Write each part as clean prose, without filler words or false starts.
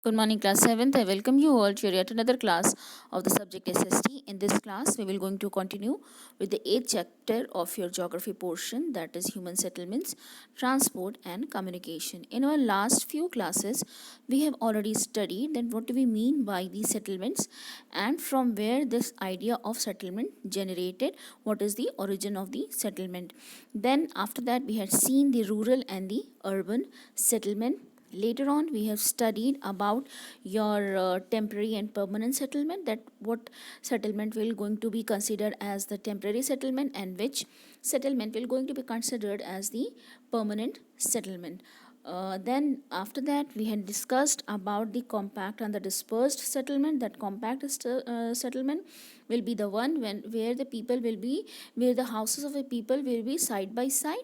Good morning, class 7th. I welcome you all to yet another class of the subject SST. In this class, we will going to continue with the 8th chapter of your geography portion, that is human settlements, transport and communication. In our last few classes, we have already studied that what do we mean by these settlements and from where this idea of settlement generated, what is the origin of the settlement. Then after that, we had seen the rural and the urban settlement. Later on we have studied about your temporary and permanent settlement, that what settlement will going to be considered as the temporary settlement and which settlement will going to be considered as the permanent settlement. Then after that we had discussed about the compact and the dispersed settlement. That compact settlement will be the one where the people will be, where the houses of the people will be side by side,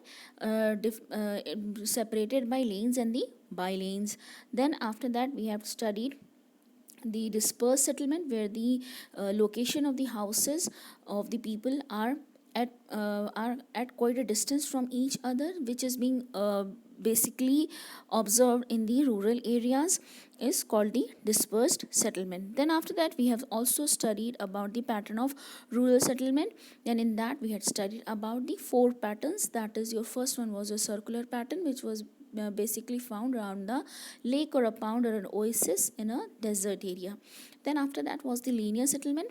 separated by lanes and the by lanes. Then after that we have studied the dispersed settlement, where the location of the houses of the people are at quite a distance from each other, which is being basically observed in the rural areas, is called the dispersed settlement. Then after that we have also studied about the pattern of rural settlement. Then in that we had studied about the four patterns. That is, your first one was a circular pattern, which was basically found around the lake or a pond or an oasis in a desert area. Then after that was the linear settlement,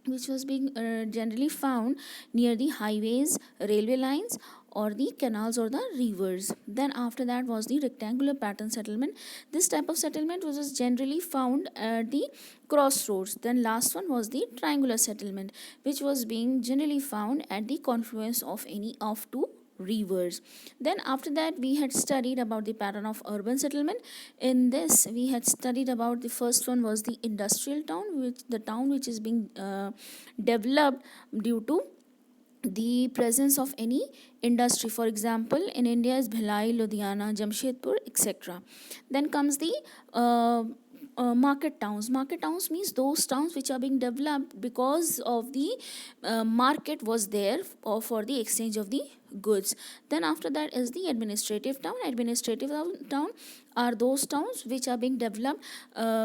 which was being generally found near the highways, railway lines, or the canals or the rivers. Then after that was the rectangular pattern settlement. This type of settlement was generally found at the crossroads. Then last one was the triangular settlement, which was being generally found at the confluence of any of two rivers. Then after that we had studied about the pattern of urban settlement. In this we had studied about, the first one was the industrial town, which the town which is being developed due to the presence of any industry. For example, in India is Bhilai, Ludhiana, Jamshedpur, etc. Then comes the market towns. Market towns means those towns which are being developed because of the market was there for the exchange of the goods. Then after that is the administrative town. Administrative town are those towns which are being developed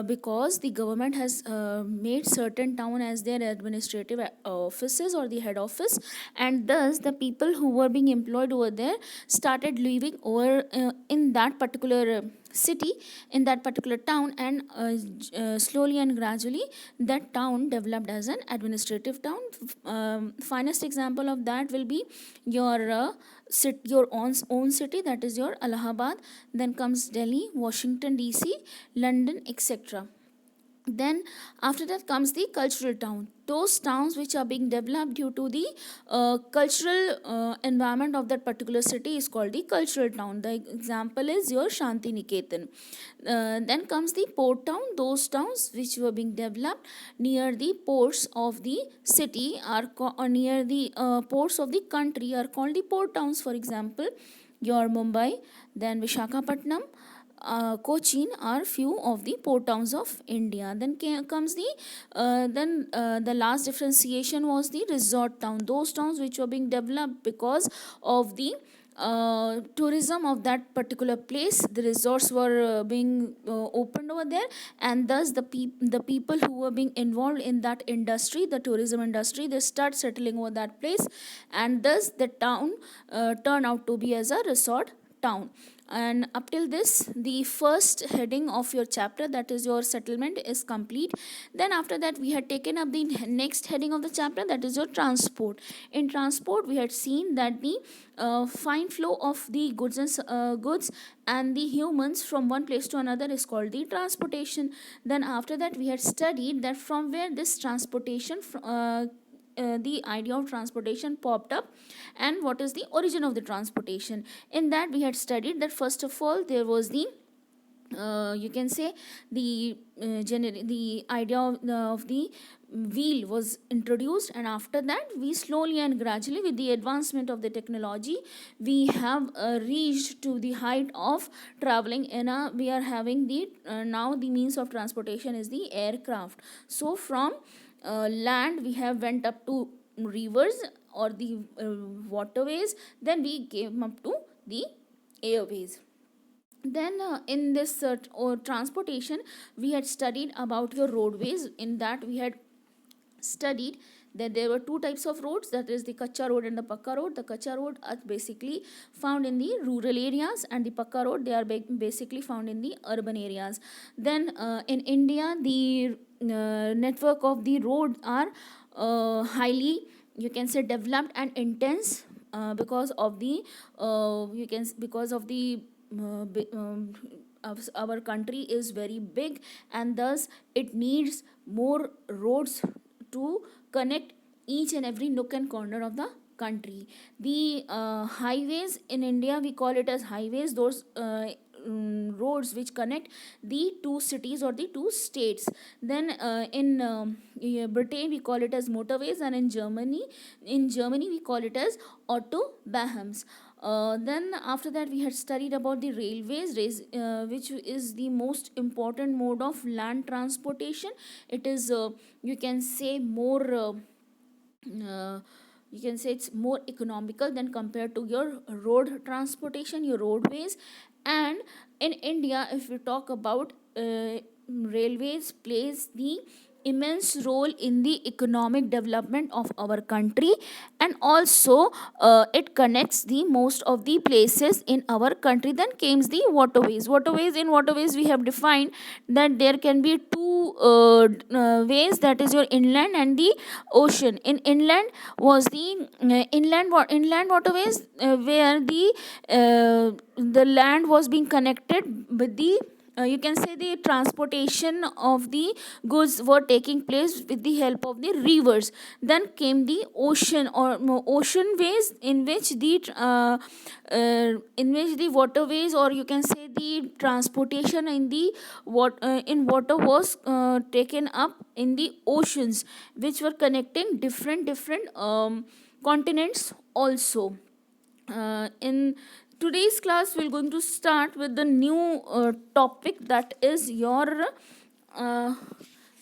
because the government has made certain town as their administrative offices or the head office, and thus the people who were being employed over there started living over in that particular city, in that particular town, and slowly and gradually that town developed as an administrative town. Finest example of that will be your your own city, that is your Allahabad. Then comes Delhi, Washington DC, London, etc. Then after that comes the cultural town, those towns which are being developed due to the cultural environment of that particular city is called the cultural town. The example is your Shanti Niketan. Then comes the port town. Those towns which were being developed near the ports of the city or near the ports of the country are called the port towns. For example, your Mumbai, then Vishakhapatnam, Cochin are few of the port towns of India. Then comes the last differentiation was the resort town. Those towns which were being developed because of the tourism of that particular place. The resorts were being opened over there, and thus the people who were being involved in that industry, the tourism industry, they start settling over that place, and thus the town turned out to be as a resort town. And up till this, the first heading of your chapter, that is your settlement, is complete. Then after that we had taken up the next heading of the chapter, that is your transport. In transport we had seen that the fine flow of the goods and the humans from one place to another is called the transportation. Then after that we had studied that from where this transportation the idea of transportation popped up, and what is the origin of the transportation. In that we had studied that first of all there was the you can say the idea of the wheel was introduced, and after that we slowly and gradually, with the advancement of the technology, we have reached to the height of traveling in a, we are having the now the means of transportation is the aircraft. So from land we have went up to rivers or the waterways, then we came up to the airways. Then in this transportation, we had studied about your roadways. In that we had studied that there were two types of roads, that is the kacha road and the pakka road. The kacha road are basically found in the rural areas, and the pakka road, they are basically found in the urban areas. Then in India, the network of the road are highly, you can say, developed and intense, because of the because of the our country is very big, and thus it needs more roads to connect each and every nook and corner of the country. The highways in India, we call it as highways, those roads which connect the two cities or the two states. Then in Britain we call it as motorways, and in Germany we call it as autobahns. Then after that we had studied about the railways, which is the most important mode of land transportation. It is, you can say, more you can say it's more economical than compared to your road transportation, your roadways. And in India, if we talk about railways plays the immense role in the economic development of our country, and also it connects the most of the places in our country. Then comes the waterways. In waterways we have defined that there can be two ways, that is your inland and the ocean. In inland was the inland waterways, where the land was being connected with the, you can say, the transportation of the goods were taking place with the help of the rivers. Then came the ocean or ocean ways, in which the waterways, or you can say the transportation in the in water was taken up in the oceans, which were connecting different continents also. In today's class we're going to start with the new topic, that is your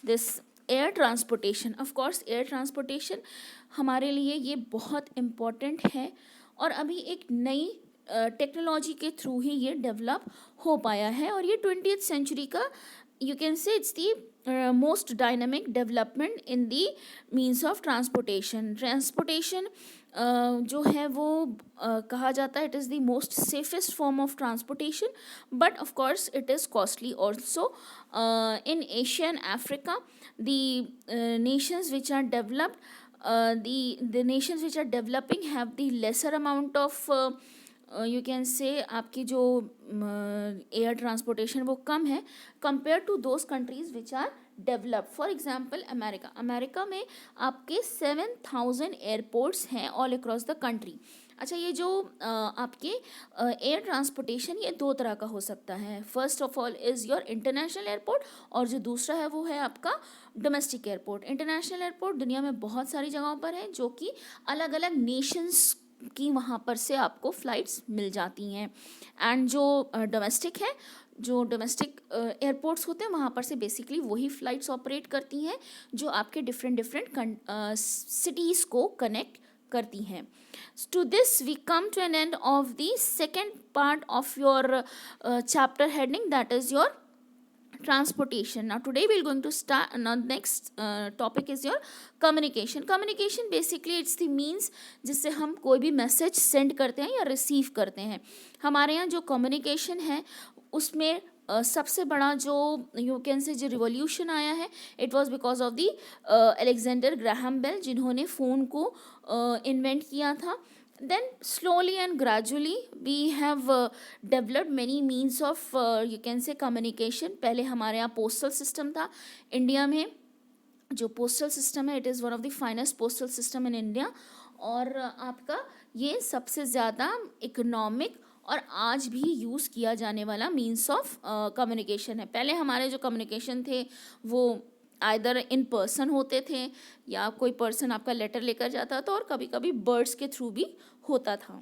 this air transportation. Of course air transportation हमारे लिए ये बहुत important है, और अभी एक नई technology के थ्रू ही ये डेवलप हो पाया है, और ये 20th सेंचुरी का, you can say, it's the most dynamic development in the means of transportation जो है वो कहा जाता है, it is the most safest form of transportation, but of course it is costly also. In Asia and Africa, the nations which are developed, the nations which are developing have the lesser amount of you can say आपकी जो air transportation वो कम है compare to those countries which are develop. For example America में आपके 7,000 airports हैं all across the country. अच्छा, ये जो आपके एयर ट्रांसपोर्टेशन ये दो तरह का हो सकता है. First of all is your international airport, और जो दूसरा है वो है आपका डोमेस्टिक एयरपोर्ट. इंटरनेशनल एयरपोर्ट दुनिया में बहुत सारी जगहों पर है, जो कि अलग अलग नेशंस की वहाँ पर से आपको फ़्लाइट्स मिल जाती हैं. एंड जो डोमेस्टिक है, जो डोमेस्टिक एयरपोर्ट्स होते हैं, वहाँ पर से बेसिकली वही फ़्लाइट्स ऑपरेट करती हैं जो आपके डिफरेंट सिटीज़ को कनेक्ट करती हैं. To this we come to an end of the second part of your chapter heading, that is your transportation. Now today we're going to start, now next topic is your communication. Communication basically it's the means जिससे हम कोई भी message send करते हैं या receive करते हैं. हमारे यहाँ जो कम्युनिकेशन है उसमें सबसे बड़ा जो यू कैन से जो रिवॉल्यूशन आया है, it was because of the Alexander Graham Bell, जिन्होंने फ़ोन को इन्वेंट किया था. Then slowly and gradually we have developed many means of you can say communication. पहले हमारे यहाँ पोस्टल सिस्टम था. इंडिया में जो पोस्टल सिस्टम है, it is one of the finest postal system in India, और आपका ये सबसे ज़्यादा इकोनॉमिक और आज भी यूज़ किया जाने वाला मीन्स ऑफ कम्युनिकेशन है. पहले हमारे जो कम्युनिकेशन थे वो आइदर इन पर्सन होते थे, या कोई पर्सन आपका लेटर लेकर जाता था, और कभी कभी बर्ड्स के थ्रू भी होता था.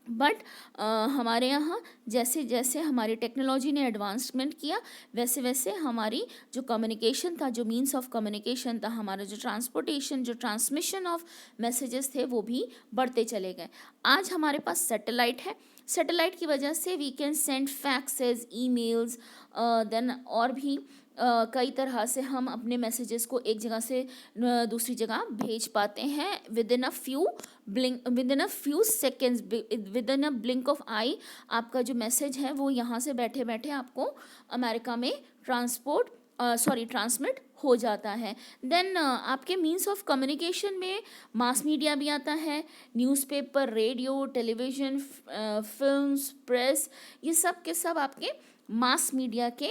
बट हमारे यहाँ जैसे जैसे हमारी टेक्नोलॉजी ने एडवांसमेंट किया, वैसे वैसे हमारी जो कम्युनिकेशन था, जो मीन्स ऑफ कम्युनिकेशन था, हमारा जो ट्रांसपोर्टेशन, जो ट्रांसमिशन ऑफ मैसेजेस थे, वो भी बढ़ते चले गए. आज हमारे पास सैटेलाइट है. सैटेलाइट की वजह से we can send faxes, emails, then और भी कई तरह से हम अपने मैसेजेस को एक जगह से दूसरी जगह भेज पाते हैं within a few seconds, within a blink of eye. आपका जो मैसेज है वो यहाँ से बैठे बैठे आपको अमेरिका में ट्रांसमिट हो जाता है। देन आपके मीन्स ऑफ कम्युनिकेशन में मास मीडिया भी आता है, newspaper, radio, television, films, press, ये सब के सब आपके मास मीडिया के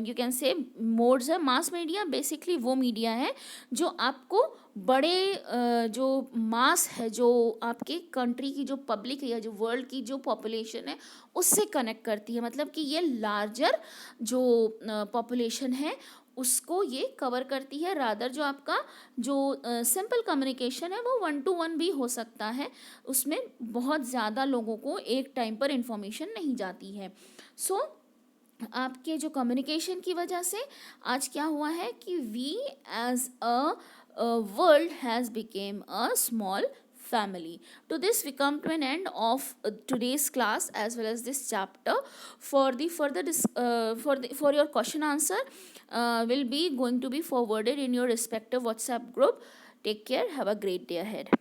यू कैन से मोड्स है। मास मीडिया बेसिकली वो मीडिया है जो आपको बड़े जो मास है, जो आपके कंट्री की जो पब्लिक है या जो वर्ल्ड की जो पॉपुलेशन है उससे कनेक्ट करती है। मतलब कि ये लार्जर जो पॉपुलेशन है उसको ये कवर करती है। रादर जो आपका जो सिंपल कम्युनिकेशन है वो 1 to 1 भी हो सकता है, उसमें बहुत ज़्यादा लोगों को एक टाइम पर इंफॉर्मेशन नहीं जाती है। सो आपके जो कम्युनिकेशन की वजह से आज क्या हुआ है कि we as a world has become a small family. To this we come to an end of today's class as well as this chapter. For the further for your question answer will be going to be forwarded in your respective WhatsApp group. Take care, have a great day ahead.